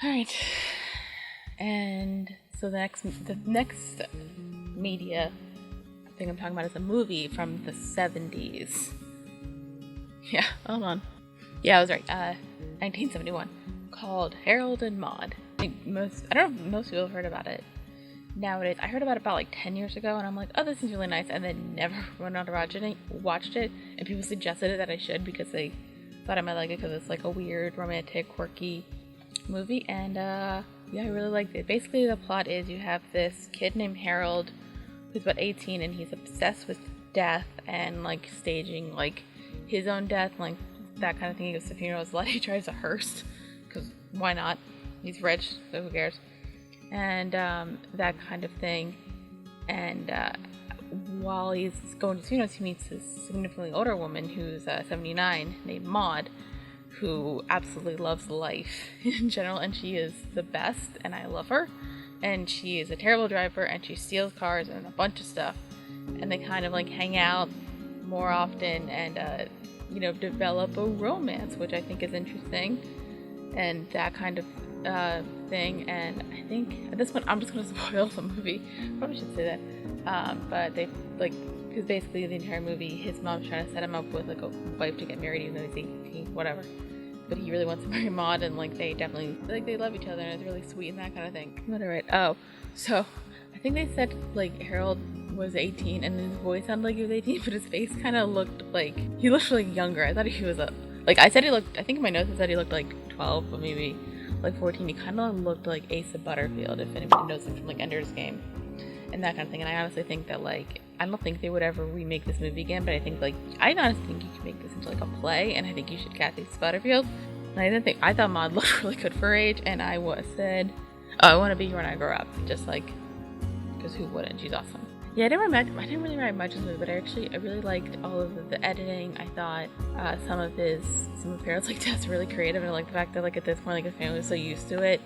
Alright. And so the next media thing I'm talking about is a movie from the 70s. Yeah, hold on. Yeah, I was right. 1971. Called Harold and Maude. I don't know if most people have heard about it nowadays. I heard about it about like 10 years ago, and I'm like, oh, this is really nice, and then never went on to watched it, and people suggested it that I should because they thought I might like it because it's like a weird, romantic, quirky movie, and yeah, I really liked it. Basically, the plot is you have this kid named Harold who's about 18, and he's obsessed with death and like staging like his own death, like that kind of thing. He goes to funerals a lot. He drives a hearse because why not? He's rich, so who cares? And that kind of thing. And while he's going to funerals, he meets this significantly older woman who's 79 named Maude, who absolutely loves life in general, and she is the best, and I love her. And she is a terrible driver, and she steals cars and a bunch of stuff. And they kind of like hang out more often and develop a romance, which I think is interesting, and that kind of thing. And I think at this point I'm just going to spoil the movie. Probably should say that. But they because basically the entire movie, his mom's trying to set him up with like a wife to get married even though he's 18, whatever. But he really wants to marry Maude, and like they definitely they love each other, and it's really sweet and that kind of thing. What did I write? Oh, so I think they said like Harold was 18 and his voice sounded like he was 18, but his face kind of looked like he looked really younger. I thought he was I think in my notes I said he looked like 12, but maybe like 14. He kind of looked like Asa Butterfield, if anybody knows him from like Ender's Game and that kind of thing. And I honestly think that I don't think they would ever remake this movie again, but I honestly think you could make this into like a play, and I think you should cast Asa Butterfield. And I thought Maude looked really good for her age, and I said, oh, I want to be her when I grow up, just like, because who wouldn't? She's awesome. Yeah, I didn't really write much of the movie, but I really liked all of the editing. I thought some of Harold's like deaths really creative, and I like the fact that like at this point like his family was so used to it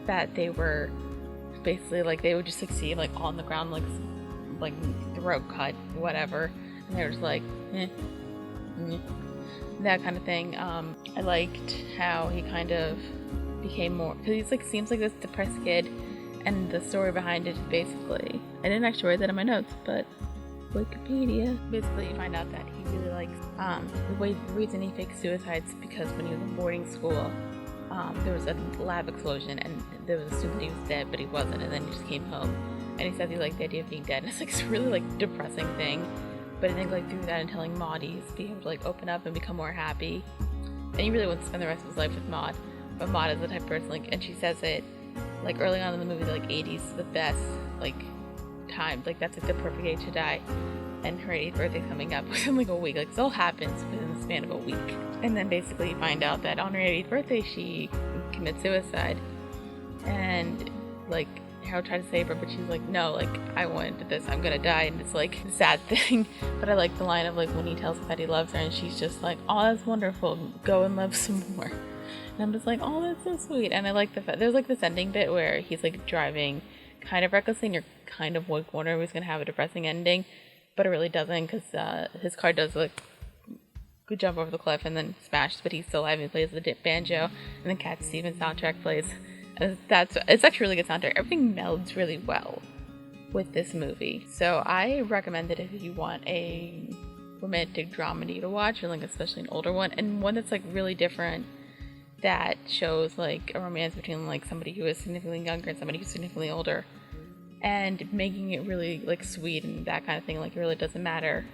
that they were basically like they would just like see him like on the ground like throat cut, whatever, and they were just like that kind of thing. I liked how he kind of became more, because he's like seems like this depressed kid. And the story behind it is basically, I didn't actually write that in my notes, but Wikipedia. Basically, you find out that he really likes, the reason he faked suicides because when he was in boarding school, there was a lab explosion and there was a student that he was dead, but he wasn't, and then he just came home. And he said he liked the idea of being dead. And it's like this really like depressing thing. But I think like through that and telling Maude, he's being able to like open up and become more happy. And he really wants to spend the rest of his life with Maude. But Maude is the type of person, like, and she says it, like early on in the movie, like 80s is the best like time, like that's like the perfect age to die, and her 80th birthday coming up within like a week, like this all happens within the span of a week. And then basically you find out that on her 80th birthday she commits suicide, and like Harold tried to save her, but she's like, no, like I wanted this, I'm gonna die. And it's like a sad thing. But I like the line of like when he tells her that he loves her, and she's just like, oh, that's wonderful, go and love some more. And I'm just like, oh, that's so sweet. And I like the fact there's like this ending bit where he's like driving kind of recklessly, and you're kind of like wondering if he's gonna have a depressing ending, but it really doesn't, because his car does like good jump over the cliff and then smashes, but he's still alive. He plays the banjo, and the Cat Stevens soundtrack plays. And it's actually a really good soundtrack. Everything melds really well with this movie, so I recommend it if you want a romantic dramedy to watch, and like especially an older one, and one that's like really different, that shows like a romance between like somebody who is significantly younger and somebody who's significantly older, and making it really like sweet and that kind of thing. Like it really doesn't matter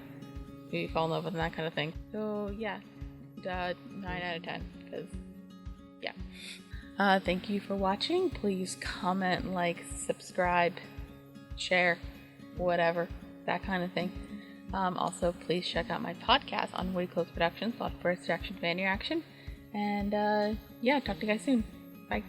who you fall in love with and that kind of thing. So yeah, 9 out of 10, because yeah. Thank you for watching. Please comment, like, subscribe, share, whatever, that kind of thing. Also, please check out my podcast on Woody Close Productions called First Reaction Fan Reaction. And yeah, talk to you guys soon. Bye.